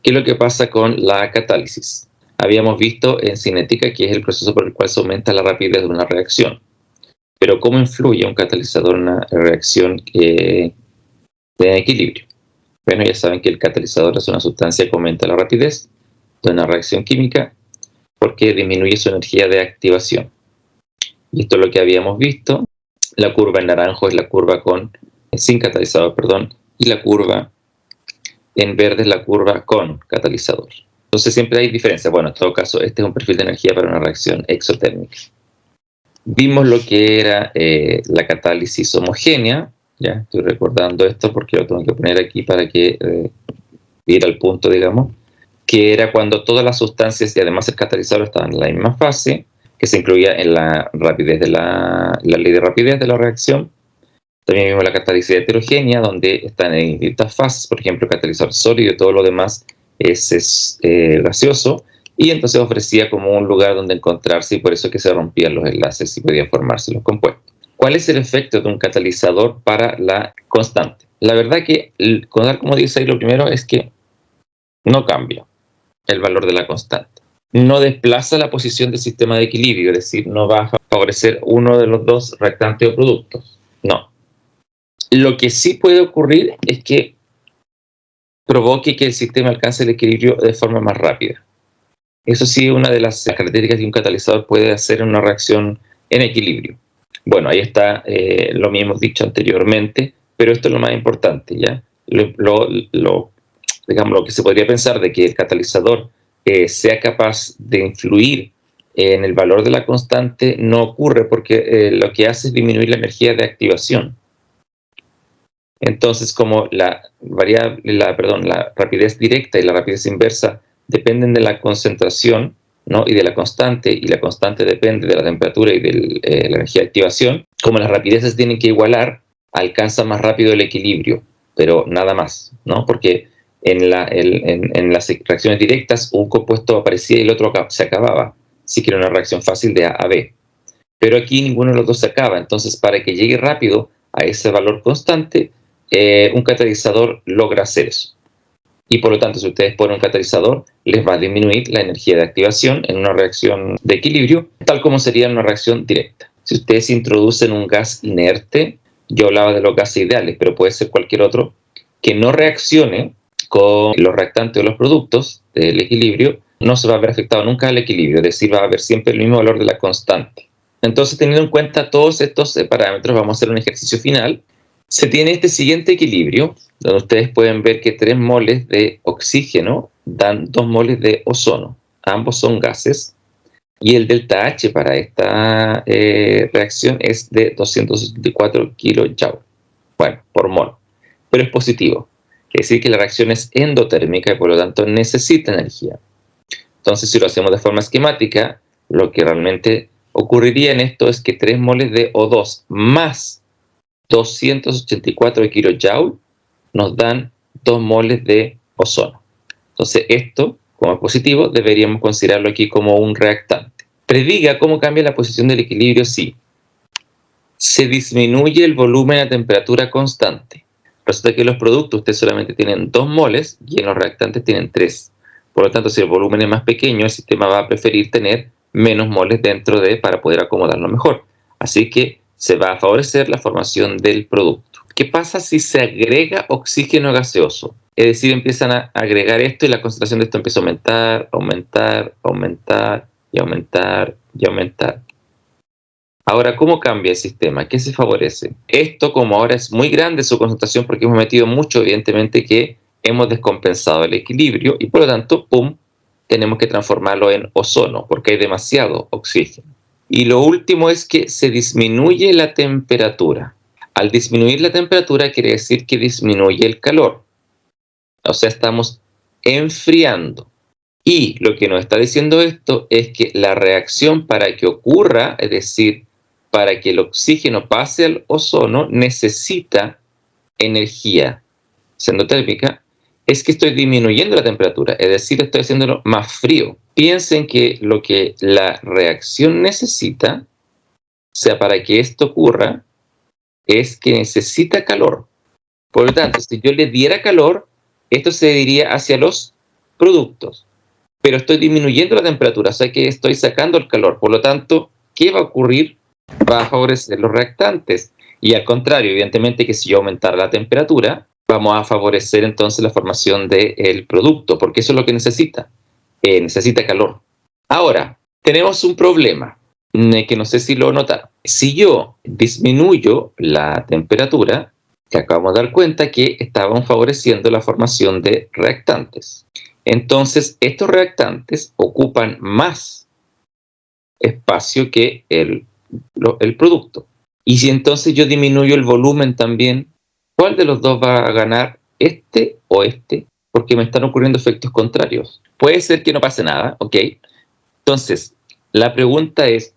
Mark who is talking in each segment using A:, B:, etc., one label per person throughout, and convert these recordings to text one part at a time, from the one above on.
A: ¿Qué es lo que pasa con la catálisis? Habíamos visto en cinética que es el proceso por el cual se aumenta la rapidez de una reacción. Pero ¿cómo influye un catalizador en una reacción de equilibrio? Bueno, ya saben que el catalizador es una sustancia que aumenta la rapidez de una reacción química porque disminuye su energía de activación. Y esto es lo que habíamos visto. La curva en naranjo es la curva sin catalizador, y la curva en verde es la curva con catalizador. Entonces siempre hay diferencias. Bueno, en todo caso, este es un perfil de energía para una reacción exotérmica. Vimos lo que era la catálisis homogénea. Ya estoy recordando esto porque lo tengo que poner aquí para que ir al punto, digamos, que era cuando todas las sustancias y además el catalizador estaban en la misma fase, que se incluía en la rapidez de la ley de rapidez de la reacción. También vimos la catálisis heterogénea, donde están en distintas fases, por ejemplo, el catalizador sólido y todo lo demás es gaseoso, y entonces ofrecía como un lugar donde encontrarse, y por eso que se rompían los enlaces y podían formarse los compuestos. ¿Cuál es el efecto de un catalizador para la constante? La verdad que, como dice ahí, lo primero es que no cambia el valor de la constante. No desplaza la posición del sistema de equilibrio, es decir, no va a favorecer uno de los dos reactantes o productos. No. Lo que sí puede ocurrir es que provoque que el sistema alcance el equilibrio de forma más rápida. Eso sí es una de las características que un catalizador puede hacer en una reacción en equilibrio. Bueno, ahí está lo mismo dicho anteriormente, pero esto es lo más importante, ¿ya? Digamos, lo que se podría pensar de que el catalizador sea capaz de influir en el valor de la constante no ocurre porque lo que hace es disminuir la energía de activación. Entonces, como la rapidez directa y la rapidez inversa dependen de la concentración, ¿no?, y de la constante, y la constante depende de la temperatura y de la energía de activación, como las rapideces tienen que igualar, alcanza más rápido el equilibrio, pero nada más, ¿no? Porque en las reacciones directas un compuesto aparecía y el otro se acababa, así que era una reacción fácil de A a B. Pero aquí ninguno de los dos se acaba, entonces para que llegue rápido a ese valor constante, un catalizador logra hacer eso. Y por lo tanto, si ustedes ponen un catalizador, les va a disminuir la energía de activación en una reacción de equilibrio, tal como sería en una reacción directa. Si ustedes introducen un gas inerte, yo hablaba de los gases ideales, pero puede ser cualquier otro, que no reaccione con los reactantes o los productos del equilibrio, no se va a ver afectado nunca al equilibrio, es decir, va a haber siempre el mismo valor de la constante. Entonces, teniendo en cuenta todos estos parámetros, vamos a hacer un ejercicio final. Se tiene este siguiente equilibrio, donde ustedes pueden ver que 3 moles de oxígeno dan 2 moles de ozono. Ambos son gases. Y el delta H para esta reacción es de 284 kJ. Bueno, por mol. Pero es positivo. Quiere decir que la reacción es endotérmica y por lo tanto necesita energía. Entonces, si lo hacemos de forma esquemática, lo que realmente ocurriría en esto es que 3 moles de O2 más 284 kJ nos dan 2 moles de ozono. Entonces esto, como es positivo, deberíamos considerarlo aquí como un reactante. Prediga cómo cambia la posición del equilibrio si se disminuye el volumen a temperatura constante. Resulta que los productos ustedes solamente tienen 2 moles y en los reactantes tienen 3. Por lo tanto, si el volumen es más pequeño, el sistema va a preferir tener menos moles dentro para poder acomodarlo mejor. Así que se va a favorecer la formación del producto. ¿Qué pasa si se agrega oxígeno gaseoso? Es decir, empiezan a agregar esto y la concentración de esto empieza a aumentar, aumentar, aumentar y aumentar y aumentar. Ahora, ¿cómo cambia el sistema? ¿Qué se favorece? Esto, como ahora es muy grande su concentración porque hemos metido mucho, evidentemente que hemos descompensado el equilibrio y por lo tanto, ¡pum!, tenemos que transformarlo en ozono porque hay demasiado oxígeno. Y lo último es que se disminuye la temperatura. Al disminuir la temperatura quiere decir que disminuye el calor. O sea, estamos enfriando. Y lo que nos está diciendo esto es que la reacción para que ocurra, es decir, para que el oxígeno pase al ozono, necesita energía endotérmica, es que estoy disminuyendo la temperatura, es decir, estoy haciéndolo más frío. Piensen que lo que la reacción necesita, o sea, para que esto ocurra, es que necesita calor. Por lo tanto, si yo le diera calor, esto se diría hacia los productos, pero estoy disminuyendo la temperatura, o sea que estoy sacando el calor. Por lo tanto, ¿qué va a ocurrir? Va a favorecer los reactantes. Y al contrario, evidentemente que si yo aumentara la temperatura, vamos a favorecer entonces la formación del producto, porque eso es lo que necesita. Necesita calor. Ahora, tenemos un problema que no sé si lo notaron. Si yo disminuyo la temperatura, que acabamos de dar cuenta que estábamos favoreciendo la formación de reactantes. Entonces, estos reactantes ocupan más espacio que el producto. Y si entonces yo disminuyo el volumen también, ¿cuál de los dos va a ganar? ¿Este o este? Porque me están ocurriendo efectos contrarios. Puede ser que no pase nada, ¿ok? Entonces, la pregunta es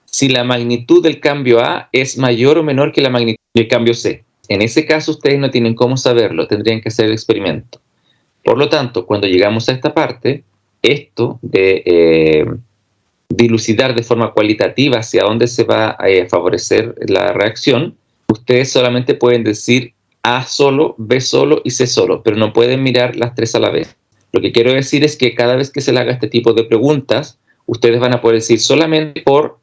A: si la magnitud del cambio A es mayor o menor que la magnitud del cambio C. En ese caso, ustedes no tienen cómo saberlo, tendrían que hacer el experimento. Por lo tanto, cuando llegamos a esta parte, esto de dilucidar de forma cualitativa hacia dónde se va a favorecer la reacción, ustedes solamente pueden decir A solo, B solo y C solo, pero no pueden mirar las tres a la vez. Lo que quiero decir es que cada vez que se le haga este tipo de preguntas, ustedes van a poder decir solamente por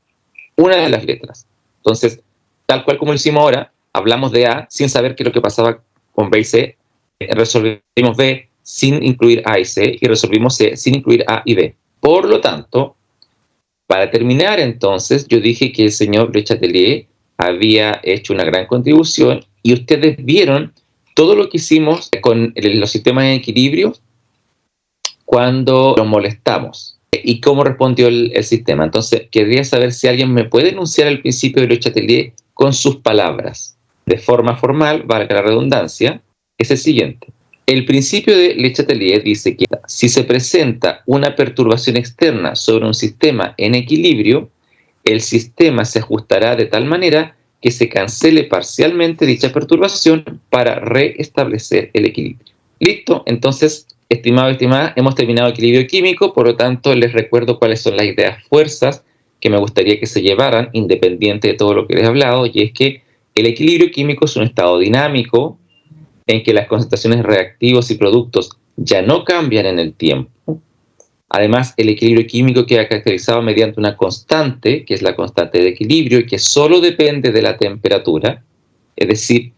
A: una de las letras. Entonces, tal cual como lo hicimos ahora, hablamos de A sin saber qué es lo que pasaba con B y C, resolvimos B sin incluir A y C y resolvimos C sin incluir A y B. Por lo tanto, para terminar entonces, yo dije que el señor Le Chatelier había hecho una gran contribución y ustedes vieron todo lo que hicimos con los sistemas en equilibrio cuando nos molestamos y cómo respondió el sistema. Entonces, querría saber si alguien me puede enunciar el principio de Le Chatelier con sus palabras. De forma formal, valga la redundancia, es el siguiente. El principio de Le Chatelier dice que si se presenta una perturbación externa sobre un sistema en equilibrio, el sistema se ajustará de tal manera que se cancele parcialmente dicha perturbación para restablecer el equilibrio. ¿Listo? Entonces, estimado y estimada, hemos terminado equilibrio químico, por lo tanto, les recuerdo cuáles son las ideas fuerzas que me gustaría que se llevaran, independiente de todo lo que les he hablado, y es que el equilibrio químico es un estado dinámico, en que las concentraciones de reactivos y productos ya no cambian en el tiempo. Además, el equilibrio químico queda caracterizado mediante una constante, que es la constante de equilibrio, y que solo depende de la temperatura. Es decir,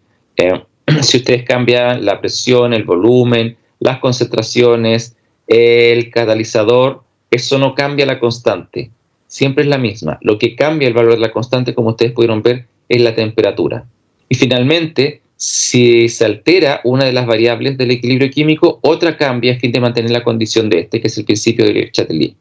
A: si ustedes cambian la presión, el volumen, las concentraciones, el catalizador, eso no cambia la constante. Siempre es la misma. Lo que cambia el valor de la constante, como ustedes pudieron ver, es la temperatura. Y finalmente, si se altera una de las variables del equilibrio químico, otra cambia a fin de mantener la condición de este, que es el principio de Le Chatelier.